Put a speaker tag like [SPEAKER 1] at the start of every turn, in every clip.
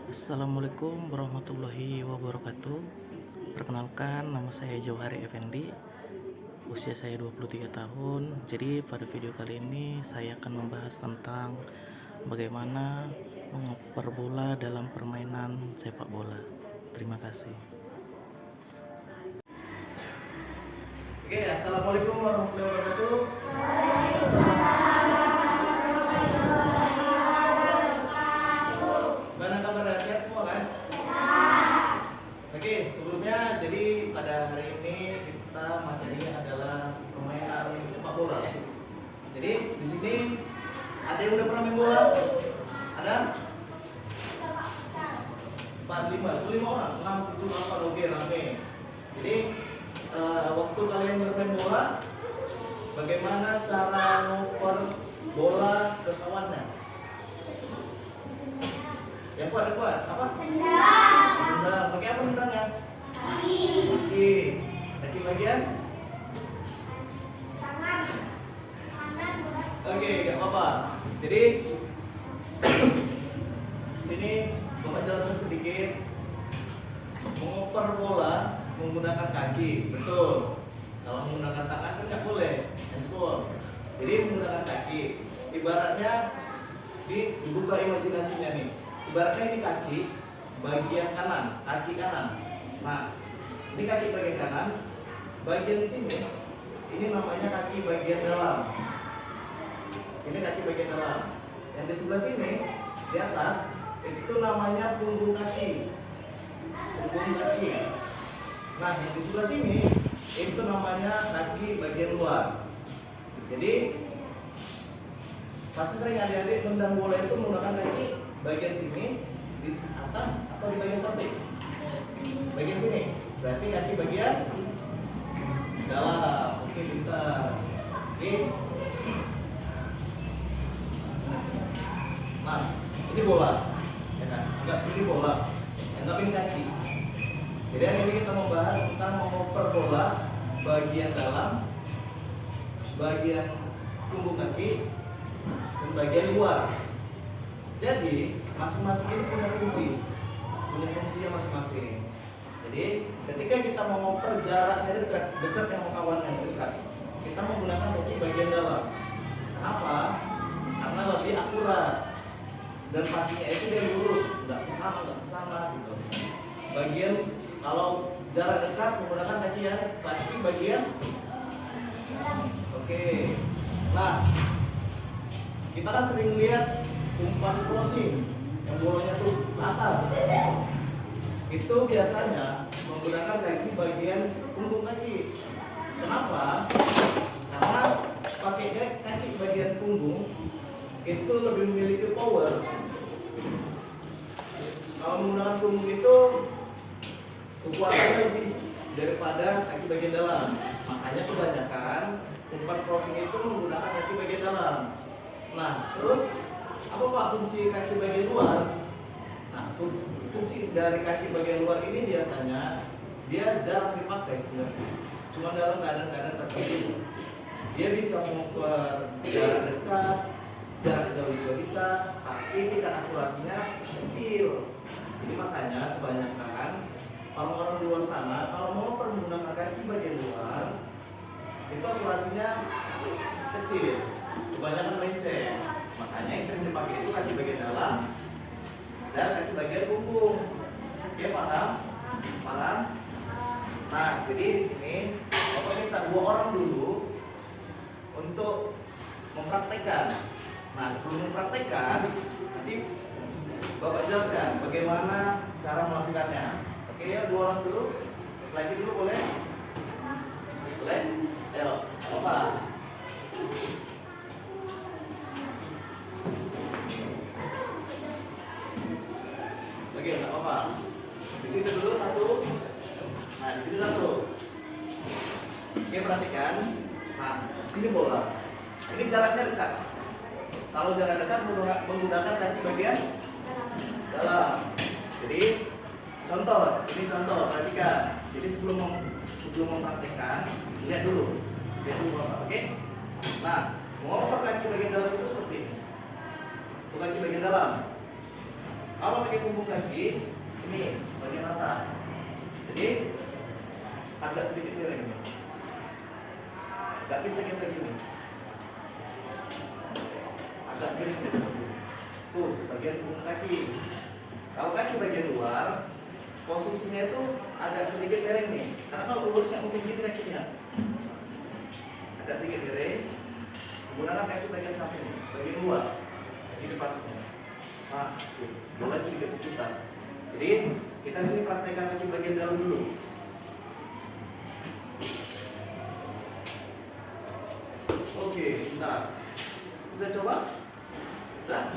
[SPEAKER 1] Assalamualaikum warahmatullahi wabarakatuh. Perkenalkan, nama saya Jauhari Effendi. Usia saya 23 tahun. Jadi pada video kali ini saya akan membahas tentang bagaimana mengoper bola dalam permainan sepak bola. Terima kasih.
[SPEAKER 2] Oke, assalamualaikum warahmatullahi wabarakatuh. Gimana kabar? Sehat semua kan? Oke, sebelumnya jadi pada hari ini kita materinya adalah permainan sepak bola. Jadi di sini ada yang udah pernah main bola? Ada? 4, 5 orang, 6, 7, 8, oke rame. Jadi waktu kalian bermain bola, bagaimana cara ngoper bola ke kawannya? Yang kuat, apa? Tendang. Pakai apa tendangnya? Kaki. Kaki bagian? Oke, nggak apa-apa. Jadi sini Bapak jelaskan sedikit. Mengoper bola menggunakan kaki, betul. Kalau menggunakan tangan kan nggak boleh, handball. Jadi menggunakan kaki. Ibaratnya dibuka imajinasinya nih. Ibaratnya ini kaki bagian kanan, kaki kanan. Nah, ini kaki bagian kanan. Bagian sini, ini namanya kaki bagian dalam. Sini kaki bagian dalam. Yang di sebelah sini, di atas, itu namanya punggung kaki. Punggung kaki. Nah, yang di sebelah sini itu namanya kaki bagian luar. Jadi pasti sering adik-adik tendang bola itu menggunakan kaki bagian sini di atas atau di bagian samping. Bagian sini berarti kaki bagian dalam. Oke, pintar. Oke. Nah, ini bola, ya kan? Enggak, ini bola. Anggap ini kaki. Jadi hari ini kita membahas tentang mengoper bola bagian dalam, bagian punggung kaki, dan bagian luar. Jadi masing-masing ini punya fungsinya masing-masing. Jadi ketika kita mengoper jaraknya dekat yang kawannya dekat, kita menggunakan kaki bagian dalam. Kenapa? Karena lebih akurat dan pastinya itu dia lurus, nggak kesana gitu. Bagian kalau jarak dekat menggunakan kaki bagian. Oke. Nah, kita kan sering lihat umpan crossing yang bolanya tuh ke atas. Itu biasanya menggunakan kaki bagian punggung kaki. Kenapa? Karena pakai kaki bagian punggung itu lebih memiliki power. Kalau menggunakan punggung itu kekuatannya lebih daripada kaki bagian dalam. Makanya kebanyakan umpan crossing itu menggunakan kaki bagian dalam. Nah, terus apa Pak fungsi kaki bagian luar? Nah, fungsi dari kaki bagian luar ini biasanya dia jarang dipakai sebenarnya. Cuma dalam keadaan-keadaan tertentu. Dia bisa mengukur jarak dekat, jarak jauh juga bisa, tapi tingkat akurasinya kecil. Jadi makanya kebanyakan orang-orang di luar sana kalau mau menggunakan kaki bagian luar itu akurasinya kecil, kebanyakan melenceng. Makanya yang sering dipakai itu kaki bagian dalam dan kaki bagian punggung. Oke, paham? Paham? Nah, jadi di sini Bapak minta 2 orang dulu untuk mempraktekkan. Nah, sebelum mempraktekkan, nanti Bapak jelaskan bagaimana cara melakukannya. Oke ya, 2 orang dulu. Lagi dulu boleh? Boleh? Ayo, apa? Oke, nggak apa-apa. Di sini dulu 1. Nah, di sini 1. Oke, perhatikan. Nah, sini bola. Ini jaraknya dekat. Kalau jarak dekat menggunakan kaki bagian dalam. Jadi ini contoh, perhatikan. Jadi sebelum mempraktekkan, lihat dulu Bapak, oke? Nah, mengoper kaki bagian dalam itu seperti ini. Itu kaki bagian dalam. Kalau pakai punggung kaki, ini bagian atas. Jadi agak sedikit miring nih. Gak bisa kita gini. Agak miring nih. Tuh, bagian punggung kaki. Kalau kaki bagian luar, posisinya itu agak sedikit miring nih. Karena kalau lurus nggak mungkin gini kakinya. Agak sedikit miring. Gunakan kaki bagian samping, bagian luar. Ini pasnya. Nah, boleh sedikit putar. Jadi kita di sini praktekkan kaki bagian dalam dulu. Oke, bentar. Bisa coba? Bisa?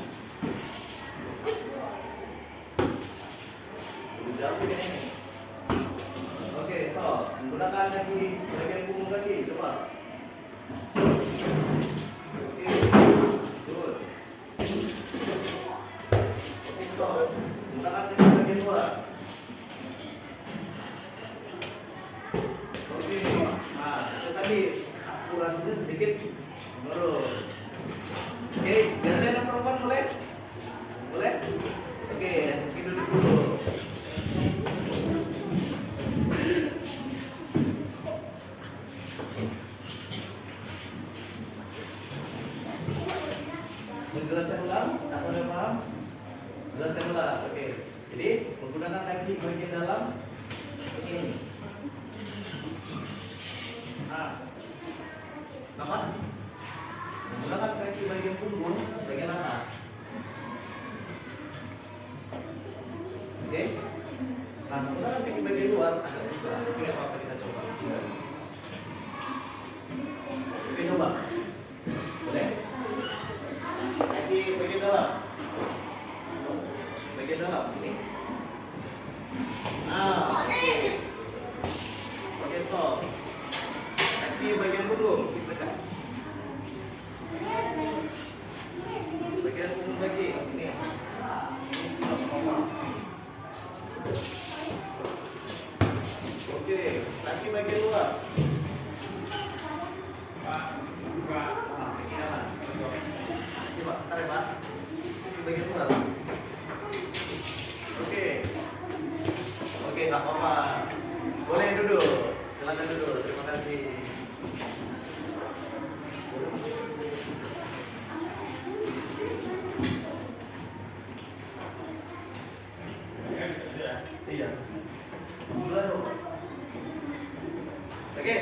[SPEAKER 2] Udah jauh ini. Oke, stop. Menggunakan kaki bagian punggung kaki. Coba. Oke, good. Oke, stop. Menggunakan kaki bagian luar. Oke, nah itu tadi akurasinya sedikit menurun. Oke, jalan yang perempuan boleh? Boleh? Oke, duduk dulu. Menjelaskan ulang atau udah paham? Jelaskan ulang. Oke. Jadi menggunakan kaki bagian dalam ini. Nah, apa? Menggunakan kaki bagian punggung bagian atas. Oke? Nah, menggunakan kaki bagian luar agak susah. Tapi nggak apa-apa, kita coba. Oke, coba. Boleh? Kaki bagian dalam. Bagian dalam ini. Oke. Oke, stop. Kaki bagian punggung, si tekan. Bagian punggung lagi, ini. Oke, kaki bagian luar. Kaki dalam. Coba, tarik Pak. Kaki bagian luar. Oke. Oke, nggak apa-apa. Boleh duduk. Silakan duduk. Terima kasih. Iya. Sebelah dong. Oke,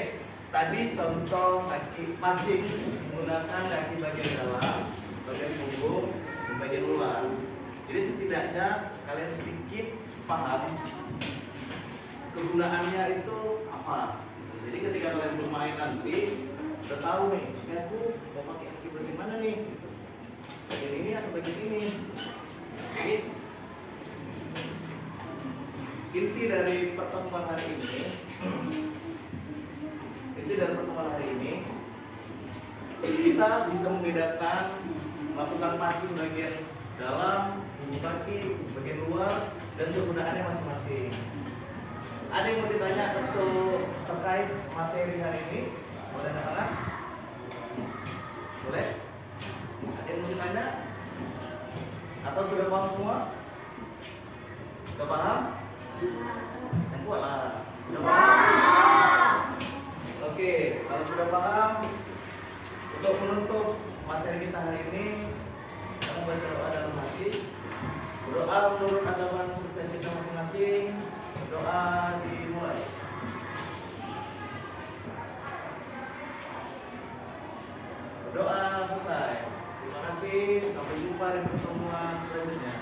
[SPEAKER 2] tadi contoh kaki masih menggunakan kaki bagian dalam, bagian punggung, dan bagian luar. Jadi setidaknya kalian sedikit paham kegunaannya itu apa. Jadi ketika kalian bermain nanti udah tahu nih, ini aku mau pakai kaki bagian mana nih? Bagian ini atau bagian ini? Oke. Inti dari pertemuan hari ini, kita bisa membedakan melakukan passing bagian dalam, punggung kaki, bagian luar, dan kegunaannya masing-masing. Ada yang mau ditanya untuk terkait materi hari ini? Boleh tangan? Boleh? Ada yang mau ditanya? Atau sudah paham semua? Sudah paham? Yang kuat lah. Sudah paham? Oke, kalau sudah paham, untuk menutup materi kita hari ini, kamu baca doa dalam hati. Berdoa menurut agama kepercayaan kita masing-masing. Doa dimulai. Berdoa selesai. Terima kasih. Sampai jumpa di pertemuan selanjutnya.